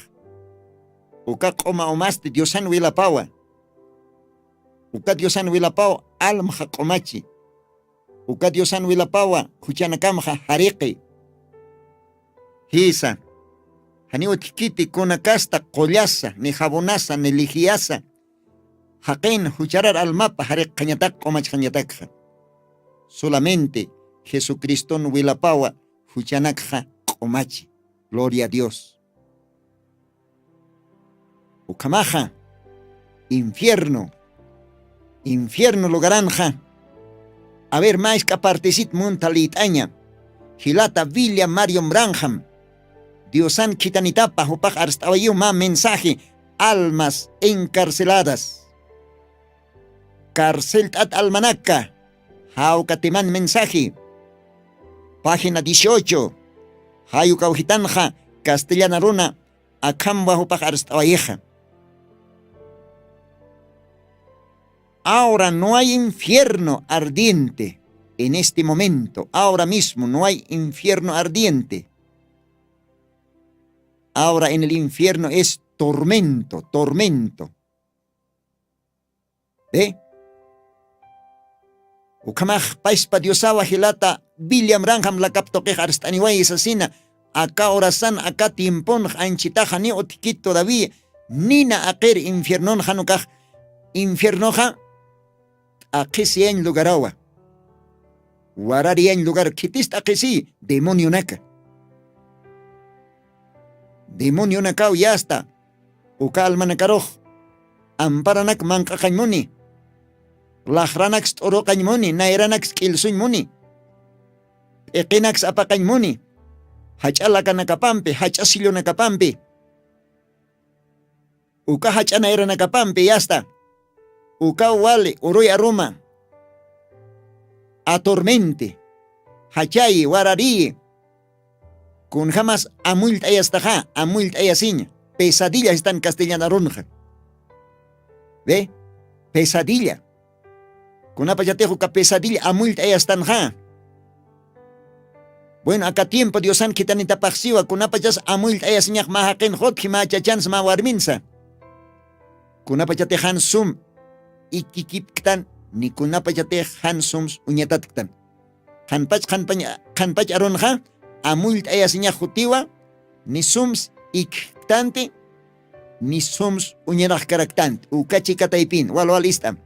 uka q'uma umaste Diosan wilapawa. Uka Diosan wilapawa alma q'umachi. Uka Diosan wilapawa huchanakamja hariqi. Hisa. Haniu tikiti kunakasta qollasa, ni jabonasa, ni ligiasa. Haqin hucharar almapa hariq qañatak q'umach qañatakja. Solamente Jesucristo wilapawa huchanakja q'umachi. Gloria a Dios. Ukamaja, infierno lugaranja. A ver, más que particip muntalitaña. Gilata William Mario Branham. Diosan kitanitapa hupaj arstawayu ma mensaje. Almas encarceladas. Cárcel at almanaca. Haucateman mensaje. Página 18. Hayu Caujitanja, Castellana Runa, Acamba hupaj arstawayeja. Ahora no hay infierno ardiente en este momento. Ahora mismo no hay infierno ardiente. Ahora en el infierno es tormento. ¿Ve? Ukamaj paispa diosawa hilata William Branham la captoqueja arstaniway asesina. Acá orasan, acá tiempon anchitaja ni otiquit todavía. Nina aquer infiernon hanukaj. Infiernoja. Aquí si en lugar agua. Warari en lugar kitista aquí sí, demonio naka. Demonio nakao ya está. Uka almanakaroj. Amparanak manka kaimoni. Lahranax toro kaimoni, nairanax kilsuin moni. Equinax apakaimoni. Hachalaka nakapampe, hachasilio nakapampe. Uka hachanaira nakapampe ya está. Uka wale, uroy aroma. Atormente. Hachayi, warari. Kun jamás amult ayastaja, amult ayasiña. Pesadillas están castellana ronja. ¿Ve? Pesadilla. Kun apayatejo ka pesadilla, amult ayastanja. Bueno, acá tiempo Diosan kitanita paxiwa, kun apayas amult ayasiña mahaken hotki machachans ma warminsa. Kun apayatejan sum. Ikikiptan ni kunapachate hansums uñatatktan. Hanpach aronja amult ayasiña jutiwa ni sums iktante ni sums uñaraj karaktant ukachi kataipin wal istam.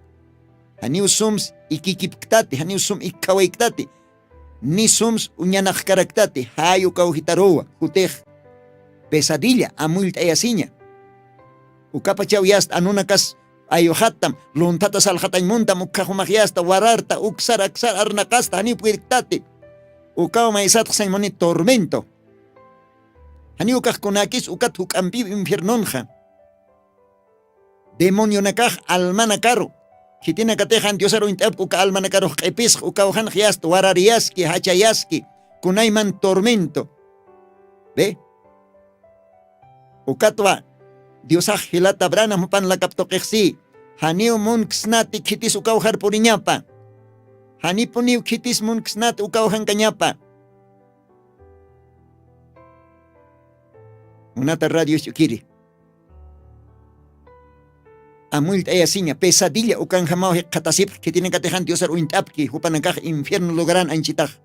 Haniu sums ikikipktate haniu sum ikkawaiktate ni sums uñanaj karaktate hayu kaujitarowa jutej pesadilla amult ayasiña. Ukapachaw yast anunakas ayohatam, luntata salhatañ munta mukajumagiasta, wararta, uksar, aksar, arnacasta, hani puirtate. Ukaw maisat xaimoni tormento. Hani ukaj kunakis ukat hukampi infiernonja. Demonio nakaj almanakaro. Hitina katejan diosaro intap uka almanakaro qepis ukawhan giasta, warariaski, hachayaski, kunayman tormento. ¿Ve? Ukatwa Diosaj hilata brana mupan la kaptoqeksi. Haniu munksnati kitis ukawjar puriñapa. Hanipuniu kitis munksnat ukawjan kañapa. Unata radio shukiri. Amult ayasiña pesadilla ukan jamao katasip que tienen que tejan diosar uintapki hupanakaj infierno lugaran anchitaj.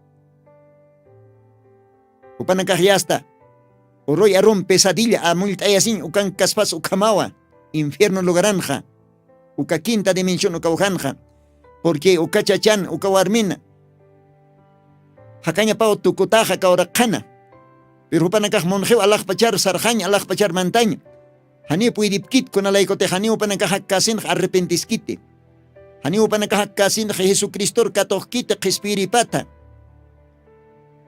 Hupanakaj yasta. Oroy arum pesadilla amult ayasin ukan kaspas ukamawa infierno lugaranja uka quinta dimensión ukawjanja porque ukachachan ukawarmina hakaña pao tukutaja kaurakana pero panakaj monjeo alaj pachar sarjaña alaj pachar mantaña hani puidipkit con alaikote hani upanakaj kasin arrepentiskite hani upanakaj kasin Jesucristo katojkite qespiripata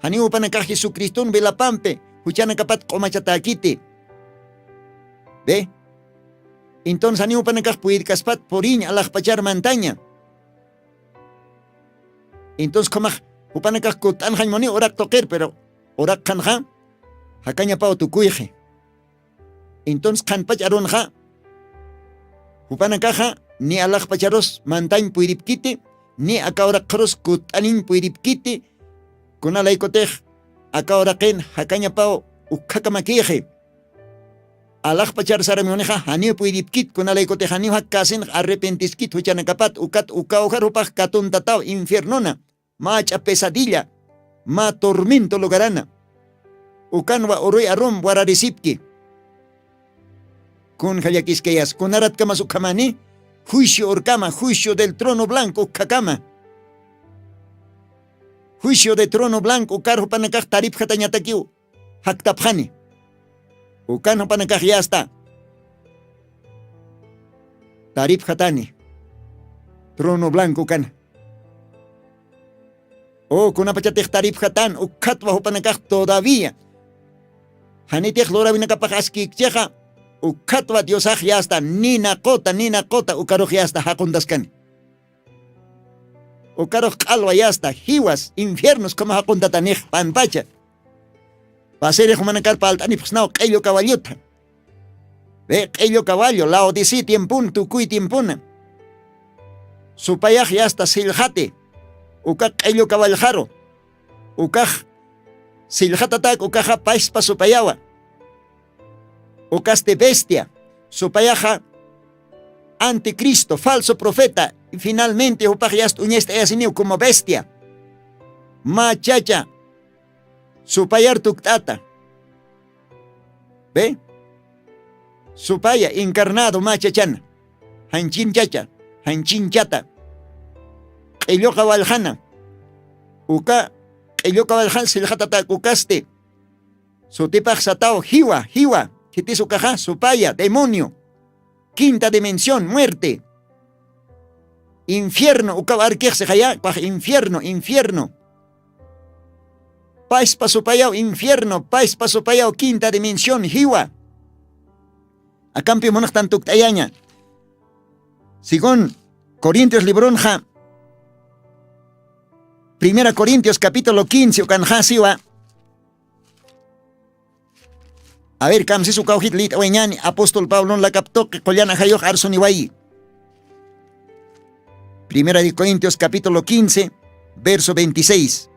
hani upanakaj Jesucristo velapampe Huchana kapat komachatakite. ¿Ve? Entonces aniu panakaj puid kaspat poriñ alaj pachar mantaña. Entonces komaj upanakaj kutan moni orak toker pero orak kanja hakaña pao tukuyje. Entonces kan pacharonja upanakaja ni alaj pacharos mantañ puidipkite ni akaorak kros kutanin puidipkite kunalaikotej acá ahora quen hakaña pao ukakamakije alaj pachar saramioneja hanio puidipkit kunalaikote hanio hakasen arrepentiskit huchanakapat ukat ukaujarupak katuntatao infiernona macha pesadilla ma tormento logarana ukanwa oroy arom wararisipki kun hayakiskeyas kunarat kama sukamani juicio orkama juicio del trono blanco kakama juicio de trono blanco karho panakaj tarip hatañatakiu haktapjani ukanho panakaj ya está tarip hatani trono blanco kan o kunapachatej tarip hatan ukatwa hupanakaj todavía hanitej lora vinakapaj askikcheja ukatwa diosaj ya está nina kota ukaroj ya está hakundaskani ukaroj qalwa ya está hiwas infiernos como hakuntatanij panpacha pasere humanakar paltani psnao qello caballota ve qello caballo la odisi tiempun tukuy tiempuna supayaj ya está siljate ukaj qello caballjaro ukaj siljatatak ukaja paispa supayawa ukaste bestia supayaja anticristo falso profeta y finalmente upaj ya uñeste asiniu como bestia machacha supayar tuktata ve supaya encarnado machachana hanchin chacha hanchin chata qello cabaljana uka qello cabaljan siljatata ukaste sutipaj satao hiwa kitisu kaja supaya demonio quinta dimensión muerte infierno ukab arquejse jaya paj infierno pais pasupayao infierno pais pasupayao quinta dimensión hiwa akampi monak tantuk tayaña según Corintios libronja 1 Corintios capítulo 15 ukanja siwa a ver kamsi su kauhit lit weñani apóstol Pablo la captó que collana hayoj arsoniwai 1 Corintios capítulo 15 verso 26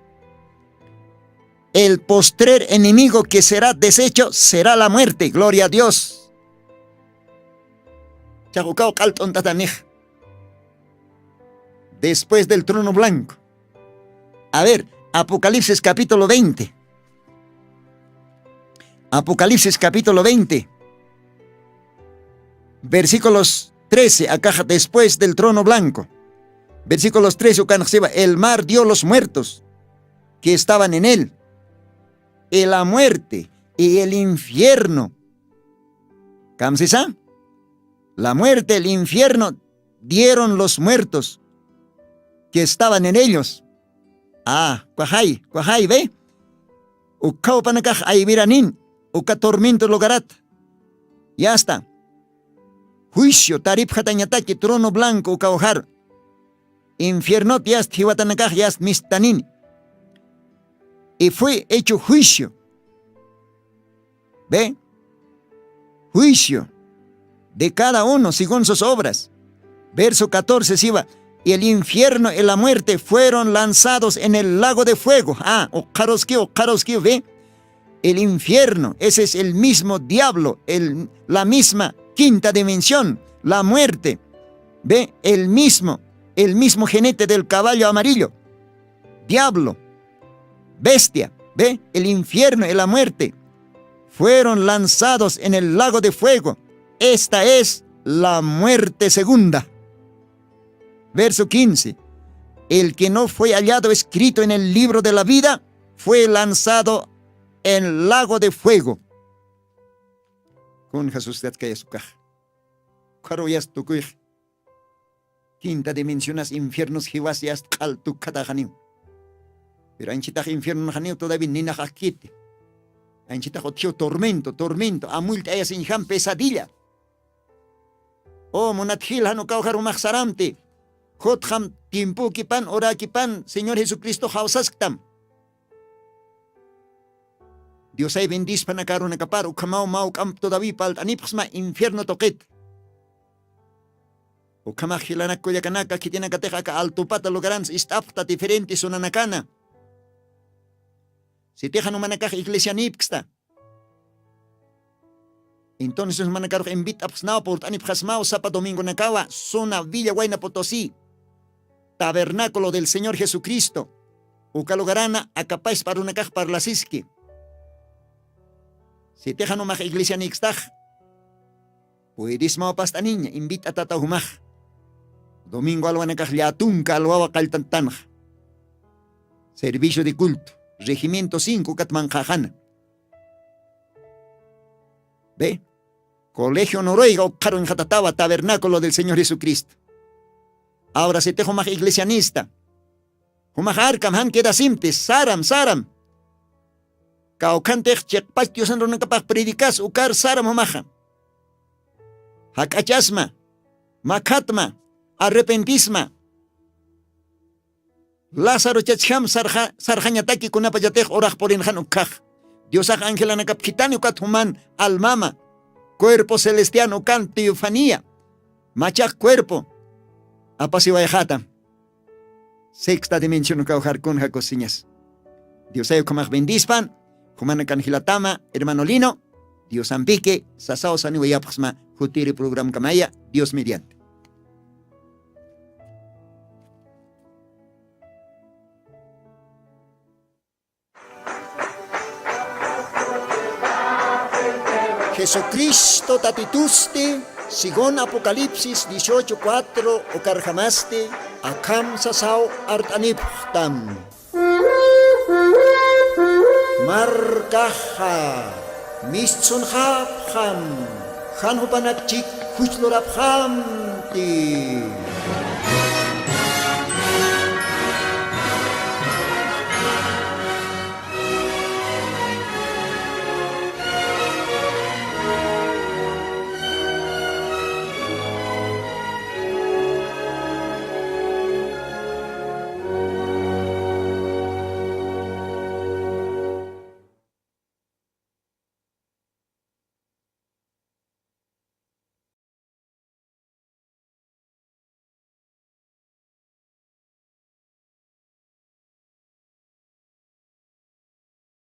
el postrer enemigo que será deshecho será la muerte. Gloria a Dios. Después del trono blanco. A ver, Apocalipsis capítulo 20. Apocalipsis capítulo 20. Versículos 13, acá después del trono blanco. Versículos 13, el mar dio los muertos que estaban en él. Y la muerte y el infierno. ¿Camsisa? La muerte, el infierno dieron los muertos que estaban en ellos. Ah, cuajay, ve. Ukao panakaj aibiranin, uka tormento logarat. Ya está. Juicio, tarip jatañataki, trono blanco, ukaojar. Infierno, yast hiwatanakaj, yast mistanin. Y fue hecho juicio. ¿Ve? Juicio de cada uno según sus obras. Verso 14 siva. Y el infierno y la muerte fueron lanzados en el lago de fuego. Ah, Okaroski, ¿ve? El infierno, ese es el mismo diablo, la misma quinta dimensión, la muerte. ¿Ve? El mismo jinete del caballo amarillo. Diablo. Bestia, ¿ve? El infierno y la muerte fueron lanzados en el lago de fuego. Esta es la muerte segunda. Verso 15. El que no fue hallado escrito en el libro de la vida fue lanzado en el lago de fuego. Con Jesús de Atkayasukaj. Karoyas tukuj. Quinta dimensiones infiernos jiwasias kaltu katajanim. Pero anchitaj infierno najaneo todavía ni najakite. Anchitaj otio tormento, amulta ella sin jam pesadilla. Oh, monatjil hano kaujar umachsaramte. Jotham tiempo kipan, ora kipan, Señor Jesucristo hausasktam. Dios ay bendiz panakaro nakapar, ukamao mau kam todavía palt anipsma infierno toquet. Ukamajilanak koyakanaka kitinakateja ka altupata logarans istapta diferente sonanakana. Si tejan humanakaj iglesia nipksta. Entonces manacaro invita apsnao por tani pjasmao sapa domingo nacawa, zona Villa Huayna Potosí, tabernáculo del Señor Jesucristo, ucalogarana acapáis para una caja para la siski. Si te no maja iglesia nixtaj, puedes mao pasta niña, invita a tata humaj. Domingo alwana kaj liatunca alwawa caltantanj. Servicio de culto, regimiento 5 Catmanjajana. ¿Ve? Colegio Noruega o caro en Jatataba, tabernáculo del Señor Jesucristo. Ahora se te humaj iglesianista. Humaj arkam han queda simple, saram. Kaukantech chekpastio san ronacapaj predicas ukar saram humaja. Hakachasma, makatma, arrepentisma. Lázaro chachham sarjañataki kunapayatej oraj por injan ukaj. Dios ángel anacapquitani ukat human almama. Cuerpo celestiano can teofanía. Machak cuerpo. Apasiwayjata. Sexta dimensión ukaujar con jacosiñas. Dios ayo kamaj bendispan. Humana canjilatama, hermano Lino. Dios ampique, sasao saniwayapasma, jutiri program kamaya, Dios mediante. Jesucristo tatituste, según Apocalipsis 18:4, o carjamaste, akam sasao artaniptam. Markaha, mischunhapham, hanhupanakchik huchloraphamti.